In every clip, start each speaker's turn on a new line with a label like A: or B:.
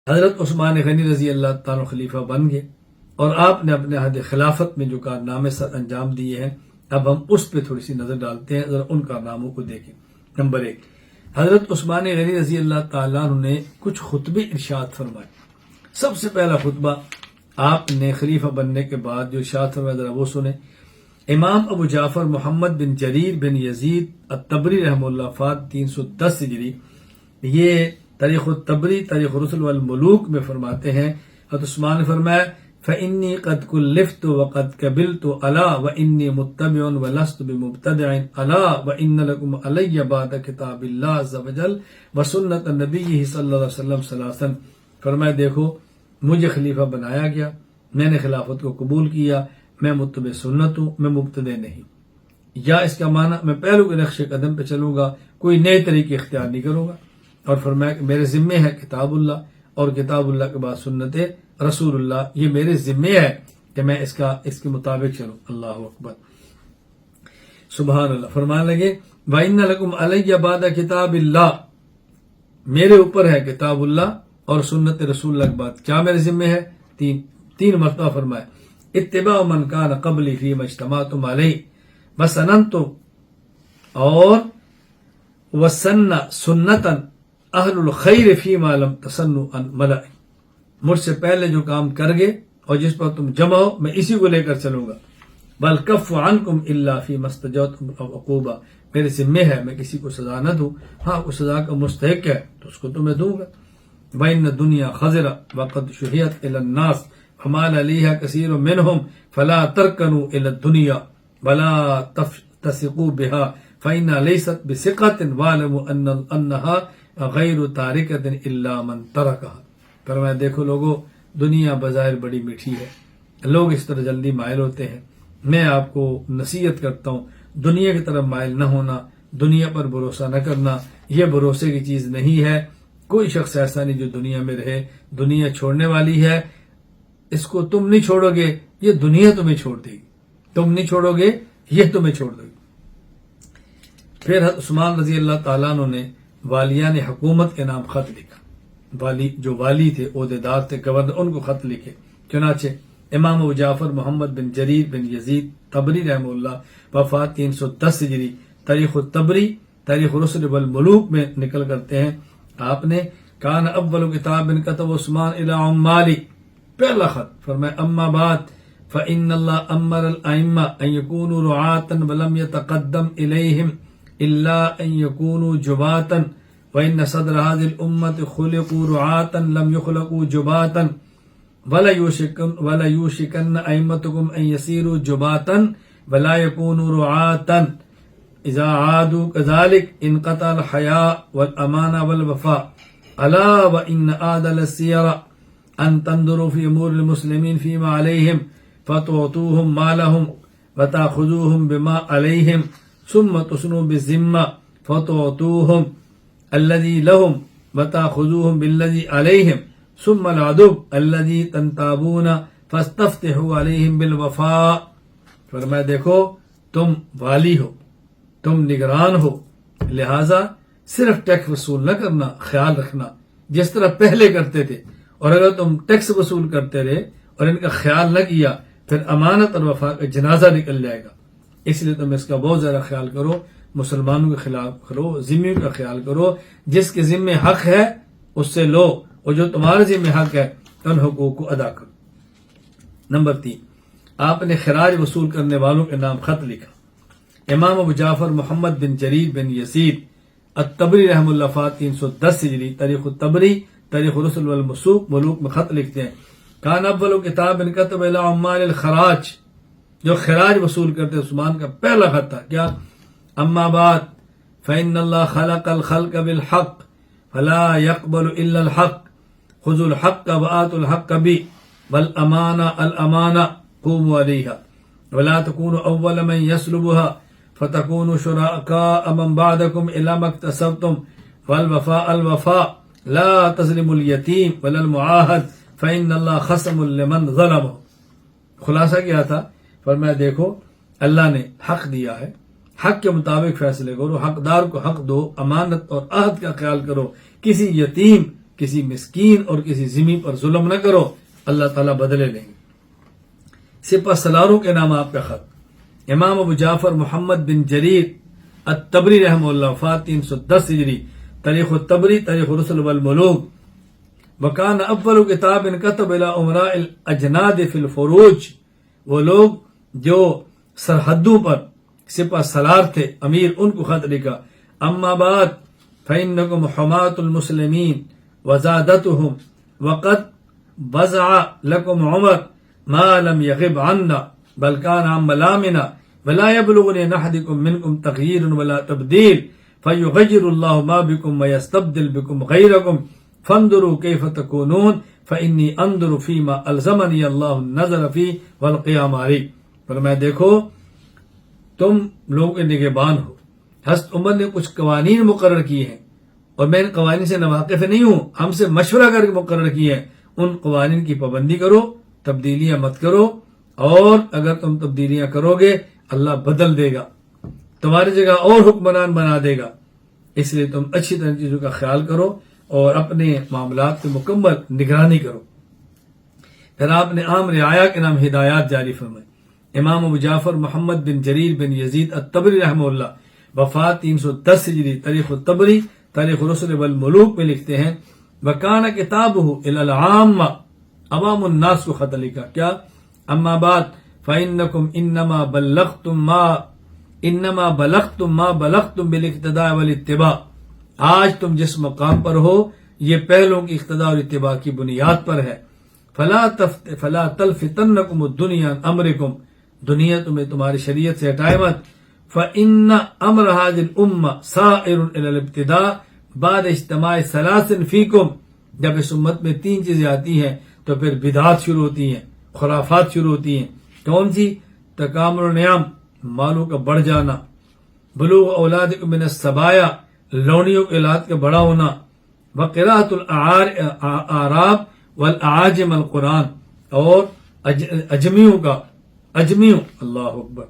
A: حضرت عثمان غنی رضی اللہ تعالیٰ خلیفہ بن گئے اور آپ نے اپنے عہد خلافت میں جو کارنامے سر انجام دیے ہیں، اب ہم اس پہ تھوڑی سی نظر ڈالتے ہیں، ذرا ان کارناموں کو دیکھیں۔ نمبر 1، حضرت عثمان غنی رضی اللہ تعالیٰ عنہ نے کچھ خطبے ارشاد فرمائے۔ سب سے پہلا خطبہ آپ نے خلیفہ بننے کے بعد جو ارشاد فرمایا، ذرا وہ سنیں۔ امام ابو جعفر محمد بن جریر بن یزید الطبری رحمہ اللہ وفات 310 ہجری، یہ تاریخ الطبری تاریخ الرسل والملوک میں فرماتے ہیں، حضرت عثمان نے فرمایا فإنی قد کلفت وقد قبلت الا وإنی متبع ولست بمبتدع الا وإن لكم علی بعد کتاب اللہ عز وجل وسنت نبیہ صلی اللہ علیہ وسلم ثلاثا۔ فرمایا دیکھو مجھے خلیفہ بنایا گیا، میں نے خلافت کو قبول کیا، میں متبع سنت ہوں، میں مبتدع نہیں۔ یا اس کا معنی میں پہلو کے نقش قدم پہ چلوں گا، کوئی نئے طریقے اختیار نہیں کروں گا۔ اور فرمایا کہ میرے ذمے ہے کتاب اللہ، اور کتاب اللہ کے بعد سنت رسول اللہ، یہ میرے ذمے ہے کہ میں اس کے مطابق چلوں۔ اللہ اکبر، سبحان اللہ۔ فرمانے لگے وَإِنَّ لَكُمْ عَلَيَّ بَعْدَ کتاب اللہ، میرے اوپر ہے کتاب اللہ اور سنت رسول اللہ کے بعد کیا میرے ذمے ہے؟ تین مرتبہ فرمایا اتباع من کان قبلی فیما اجتمعتم علیہ وسننت اور وسن سنتا اہل الخیر فیما لم تسنوا عن ملأ، مجھ سے پہلے جو کام کر گئے اور جس پر تم جمع ہو میں اسی کو لے کر چلوں گا۔ بلکف عنکم الا فیما استجعتم عقوبہ، میرے ذمے ہے میں کسی کو سزا نہ دوں، ہاں اس سزا کا مستحق ہے تو اس کو تو میں دوں گا۔ وَإِنَّ الدُّنْيَا خَضِرَةٌ وَقَدْ شُحِّيَتْ إِلَى النَّاسِ فَمَالَ عَلَيْهَا كَثِيرٌ مِّنْهُمْ فَلَا تَرْكَنُوا إِلَى الدُّنْيَا وَلَا تَثِقُوا بِهَا فَإِنَّهَا لَيْسَتْ بِثِقَةٍ وَاعْلَمُوا أَنَّهَا غَيْرُ تَارِكَةٍ إِلَّا مَنْ تَرَكَهَا۔ فرمایا دیکھو لوگو، دنیا بظاہر بڑی میٹھی ہے، لوگ اس طرح جلدی مائل ہوتے ہیں، میں آپ کو نصیحت کرتا ہوں دنیا کی طرف مائل نہ ہونا، دنیا پر بھروسہ نہ کرنا، یہ بھروسے کی چیز نہیں ہے۔ کوئی شخص ایسا نہیں جو دنیا میں رہے، دنیا چھوڑنے والی ہے، اس کو تم نہیں چھوڑو گے، یہ دنیا تمہیں چھوڑ دے گی، تم نہیں چھوڑو گے یہ تمہیں چھوڑ دے گی۔ پھر عثمان رضی اللہ تعالیٰ عنہ نے والیان حکومت کے نام خط لکھا، جو والی تھے، عہدیدار تھے، گورنر، ان کو خط لکھے۔ چنانچہ امام ابو جعفر محمد بن جریر بن یزید طبری رحمہ اللہ وفات 310 ہجری، تاریخ الطبری تاریخ الرسل والملوک میں نکل کرتے ہیں، آپ نے کان اول کتاب کتب عثمان الی عمالی، پہلا خط فرمایا اما بعد فإن اللہ امر الائمہ ان یکونوا رعاتا ولم یتقدم الیہم الا ان یکونوا جباتا وان صدر هذه الامة خلقوا رعاتا لم يخلقوا جباتا ولا يوشكن ائمتكم ان يسيروا جباتا ولا يكونوا رعاتا اذا عادوا كذلك انقطع الحياء والامانه والوفاء الا وان اعدل السير ان تنظروا في امور المسلمين فيما عليهم فتعطوهم ما لهم وتاخذوهم بما عليهم ثم تصنوا بالذمه فتعطوهم الذي لهم وتاخذوهم بالذي عليهم ثم العدو الذي تنتابون فاستفتحوا عليهم بالوفاء۔ فرمایا دیکھو تم والی ہو، تم نگران ہو، لہذا صرف ٹیکس وصول نہ کرنا، خیال رکھنا جس طرح پہلے کرتے تھے، اور اگر تم ٹیکس وصول کرتے رہے اور ان کا خیال نہ کیا پھر امانت اور وفا کا جنازہ نکل جائے گا۔ اس لیے تم اس کا بہت زیادہ خیال کرو، مسلمانوں کے خلاف کرو، ذمیوں کا خیال کرو، جس کے ذمے حق ہے اس سے لو، اور جو تمہارے ذمہ حق ہے ان حقوق کو ادا کرو۔ نمبر 3، آپ نے خراج وصول کرنے والوں کے نام خط لکھا۔ امام ابو جعفر محمد بن جریر بن یزید الطبری رحمہ اللہ وفات 310 ہجری، تاریخ الطبری تاریخ الرسل والملوک میں خط لکھتے ہیں کان اول کتاب کتب الی عمال الخراج، جو خراج وصول کرتے عثمان کا پہلا خط تھا، کیا اما بعد فإن اللہ خلق الخلق بالحق فلا يقبل الا الحق خذوا الحق وآتوا الحق بی والامانہ الامانہ قوموا علیہا ولا تکونوا اول من یسلبها فتکونوا شرکاء من بعدکم الی ما اکتسبتم والوفاء الوفاء لا تظلموا الیتیم ولا المعاہد فإن اللہ خصم لمن ظلمہ۔ خلاصہ کیا تھا؟ فرمایا دیکھو اللہ نے حق دیا ہے، حق کے مطابق فیصلے کرو، حقدار کو حق دو، امانت اور عہد کا خیال کرو، کسی یتیم کسی مسکین اور کسی ذمہ پر ظلم نہ کرو، اللہ تعالیٰ بدلے لیں گے۔ سپہ سلاروں کے نام آپ کا خط، امام ابو جعفر محمد بن جریر الطبری رحمہ اللہ، وفات 310 ہجری، تاریخ الطبری، تاریخ رسل والملوک۔ وکان اول کتاب کتب الی امراء الاجناد فی الفروج، وہ لوگ جو سرحدوں پر سپہ سلار تھے، امیر، ان کو خط لکھا۔ اما بعد فإنکم حماة المسلمین وزادتهم وقد وزع لكم عمر ما لم يغب عنا بل كان عن ملامنا ولا يبلغني نحدكم منكم تغيير ولا تبديل فيغير الله ما بكم ويستبدل بكم غيركم فانظروا كيف تكونون فإني انظر فيما ألزمني الله النظر فيه والقيام عليه۔ فرمایا دیکھو تم لوگ نگہبان ہو، حضرت عمر نے کچھ قوانین مقرر کیے ہیں اور میں ان قوانین سے ناواقف نہیں ہوں، ہم سے مشورہ کر کے مقرر کیے ہیں، ان قوانین کی پابندی کرو، تبدیلیاں مت کرو، اور اگر تم تبدیلیاں کرو گے اللہ بدل دے گا، تمہاری جگہ اور حکمران بنا دے گا، اس لیے تم اچھی طرح چیزوں کا خیال کرو اور اپنے معاملات کی مکمل نگرانی کرو۔ پھر آپ نے عام رعایا کے نام ہدایات جاری فرمائے۔ امام ابو جعفر محمد بن جریر بن یزید الطبری رحمہ اللہ، وفات 310 ہجری، تاریخ الطبری، تاریخ رسل والملوک میں لکھتے ہیں وکان کتابہ الی العامہ، عوام الناس کو خط لکھا، کیا؟ اما بعد فإنکم انما بلغتم ما بلغتم بالاقتداء والاتباع، آج تم جس مقام پر ہو یہ پہلوں کی اقتداء اور اتباع کی بنیاد پر ہے۔ فلا تلفتنکم الدنیا عن امرکم، دنیا تمہیں تمہاری شریعت سے ہٹائے مت۔ فإن امر هذه الامہ سائر الى الابتداء بعد اجتماع ثلاث فیکم، جب اس امت میں 3 چیزیں آتی ہیں تو پھر بدعات شروع ہوتی ہیں، خرافات شروع ہوتی ہیں۔ کون سی؟ تکامل النعم، مالوں کا بڑھ جانا، بلوغ اولادکم من السبایا، لونیوں کے اولاد کا بڑا ہونا، وقراءۃ الاعراب والاعاجم القرآن، اور اجمیوں اللہ اکبر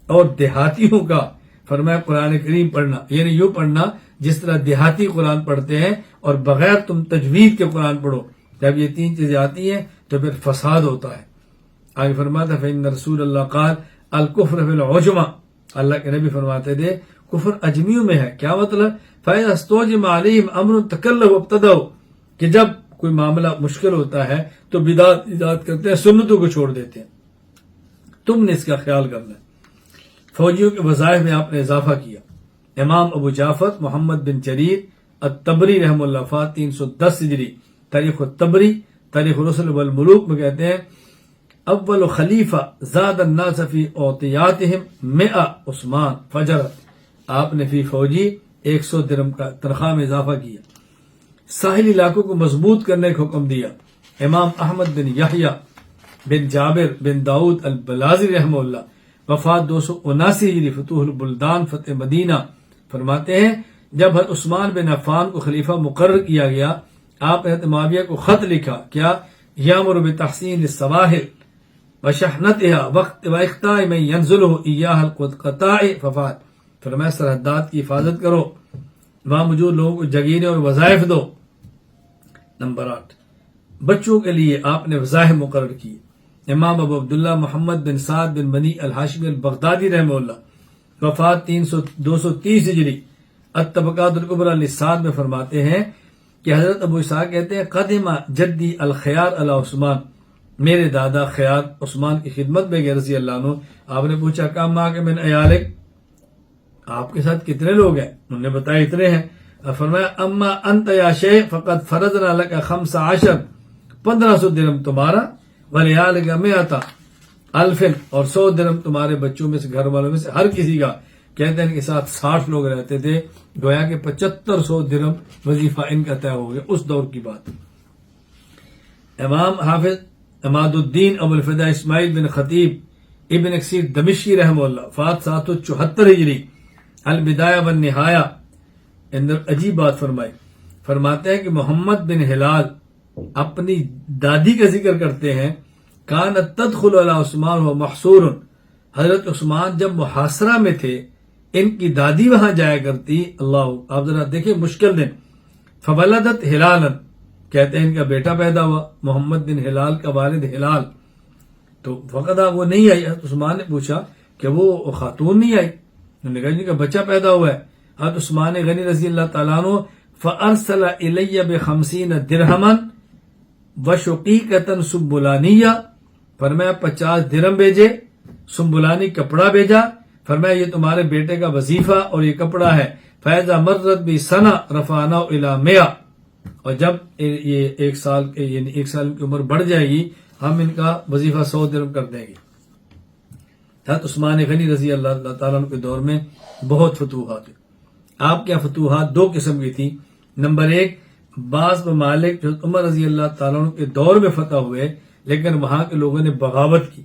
A: اور دیہاتیوں کا فرمایا قرآن کریم پڑھنا، یعنی یوں پڑھنا جس طرح دیہاتی قرآن پڑھتے ہیں، اور بغیر تم تجوید کے قرآن پڑھو۔ جب یہ 3 چیزیں آتی ہیں تو پھر فساد ہوتا ہے۔ آگے فرماتا ہے فإن رسول اللہ قال الکفر فی العجمہ، اللہ کے نبی فرماتے تھے کفر اجمیوں میں ہے۔ کیا مطلب؟ فإذا استوجب علیہم امر تکلوا وابتدعوا، کہ جب کوئی معاملہ مشکل ہوتا ہے تو بدعت ایجاد کرتے ہیں، سنتوں کو چھوڑ دیتے ہیں۔ تم نے اس کا خیال کرنا ہے۔ فوجیوں کے وظائف میں آپ نے اضافہ کیا۔ امام ابو جعفر محمد بن جریر الطبری رحمہ اللہ، وفات 310 ہجری، تاریخ الطبری، تاریخ رسل والملوک میں کہتے ہیں اول خلیفہ زاد الناس فی اوطیاتہم 100 عثمان فجرت، آپ نے فی فوجی 100 درہم کا تنخواہ میں اضافہ کیا۔ ساحلی علاقوں کو مضبوط کرنے کا حکم دیا۔ امام احمد بن یحییٰ بن جابر بن داؤد البلازی رحمہ اللہ، وفات 279 ہجری، فتوح البلدان، فتح مدینہ، فرماتے ہیں جب حضرت عثمان بن عفان کو خلیفہ مقرر کیا گیا، آپ نے حضرت معاویہ کو خط لکھا، کیا؟ یامر بتحسین السواحل وشحنتها واخطاء من ينزله اياها القطاع ففات، فرمایا سرحدات کی حفاظت کرو، وہاں موجود لوگوں کو جگیریں اور وظائف دو۔ نمبر 8، بچوں کے لیے آپ نے وظائف مقرر کیے۔ امام ابو عبداللہ محمد بن سعد بن بنی الحاشمی البغدادی رحمہ اللہ، وفات 230 ہجری، الطبقات الکبریٰ لسعد میں فرماتے ہیں کہ حضرت ابو اسحاق کہتے ہیں قدم جدی الخیار علی عثمان، میرے دادا خیار عثمان کی خدمت میں گئے رضی اللہ عنہ۔ آپ نے پوچھا کام ماں کے من عیالک، آپ کے ساتھ کتنے لوگ ہیں؟ انہوں نے بتایا اتنے ہیں۔ فرمایا اما انت یا شیخ فقد فرضنا لك 15 1500 درہم تمہارا، ولیالک 100,000 اور 100 درہم تمہارے بچوں میں سے، گھر والوں میں سے ہر کسی کا۔ کہتے ہیں ان کے ساتھ 60 لوگ رہتے تھے، گویا کہ 7500 درہم وظیفہ ان کا طے ہو گیا، اس دور کی بات۔ امام حافظ عماد الدین ابو الفدا اسماعیل بن خطیب ابن کثیر دمشقی رحمہ اللہ، وفات 774 ہجری، البدایہ والنہایہ، اندر عجیب بات فرمائی، فرماتے ہیں کہ محمد بن ہلال اپنی دادی کا ذکر کرتے ہیں، کانت تدخل علی عثمان و محصور، حضرت عثمان جب محاصرہ میں تھے ان کی دادی وہاں جایا کرتی۔ اللہ، آپ ذرا دیکھیں مشکل دن، فولدت ہلالا، کہتے ہیں ان کا بیٹا پیدا ہوا محمد بن ہلال کا والد ہلال، تو فقط وہ نہیں آئی. حضرت عثمان نے پوچھا کہ وہ خاتون نہیں آئی؟ انہوں نے کہا جی کا بچہ پیدا ہوا ہے. حضرت عثمان غنی رضی اللہ تعالیٰ عنہ فارسل الی ب50 درہما وشقیقۃ سنبلانیہ، فرمایا 50 درہم بھیجے، سنبلانی کپڑا بھیجا، فرمایا یہ تمہارے بیٹے کا وظیفہ اور یہ کپڑا ہے. فیضا مرت بھی سنا رفانہ الی 100، اور جب یہ 1 سال یعنی 1 سال کی عمر بڑھ جائے گی ہم ان کا وظیفہ 100 درہم کر دیں گے. حضرت عثمان غنی رضی اللہ تعالیٰ عنہ کے دور میں بہت فتوحات ہوئی. آپ کے فتوحات 2 قسم کی تھی. نمبر 1، بعض ممالک جو عمر رضی اللہ تعالیٰ عنہ کے دور میں فتح ہوئے لیکن وہاں کے لوگوں نے بغاوت کی،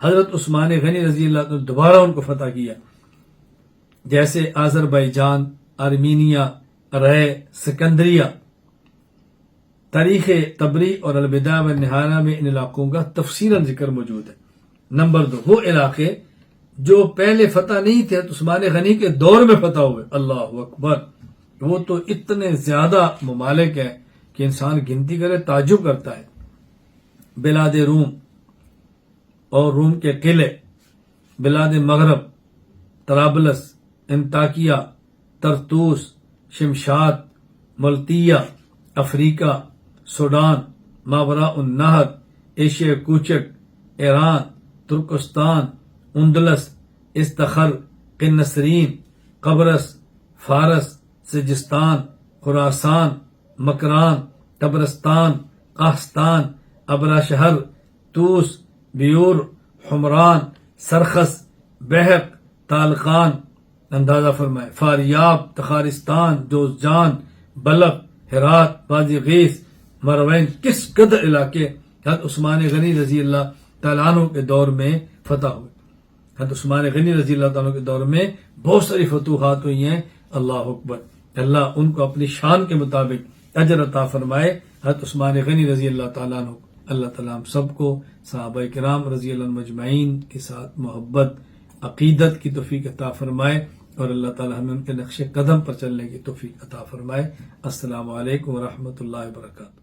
A: حضرت عثمان غنی رضی اللہ تعالیٰ عنہ دوبارہ ان کو فتح کیا، جیسے آذربائیجان، آرمینیا، رے، سکندریہ. تاریخ تبری اور البدایہ والنہایہ میں ان علاقوں کا تفصیلاً ذکر موجود ہے. نمبر 2، وہ علاقے جو پہلے فتح نہیں تھے عثمان غنی کے دور میں فتح ہوئے. اللہ اکبر، وہ تو اتنے زیادہ ممالک ہیں کہ انسان گنتی کرے تعجب کرتا ہے. بلاد روم اور روم کے قلعے، بلاد مغرب، طرابلس، انطاکیہ، طرطوس، شمشاد، ملتیہ، افریقہ، سوڈان، ماوراء النہر، ایشیا کوچک، ایران، ترکستان، اندلس، استخر، قنسرین، قبرص، فارس، سجستان، خراسان، مکران، طبرستان، قاہستان، ابرا شہر، توس، بیور، حمران، سرخس، بحق، تالقان، اندازہ فرمائے، فاریاب، تخارستان، جوزجان، بلخ، ہرات، بازی غیث، مروین. کس قدر علاقے حضرت عثمان غنی رضی اللہ تعالیٰ عنہ کے دور میں فتح ہوئے. حضرت عثمان غنی رضی اللہ تعالیٰ عنہ کے دور میں بہت ساری فتوحات ہوئی ہیں. اللہ اکبر، اللہ ان کو اپنی شان کے مطابق اجر عطا فرمائے. حضرت عثمان غنی رضی اللہ تعالیٰ عنہ، اللہ تعالیٰ ہم سب کو صحابہ کرام رضی اللہ عنہ مجمعین کے ساتھ محبت عقیدت کی توفیق عطا فرمائے، اور اللہ تعالیٰ ہمیں ان کے نقش قدم پر چلنے کی توفیق عطا فرمائے. السلام علیکم ورحمۃ اللہ وبرکاتہ.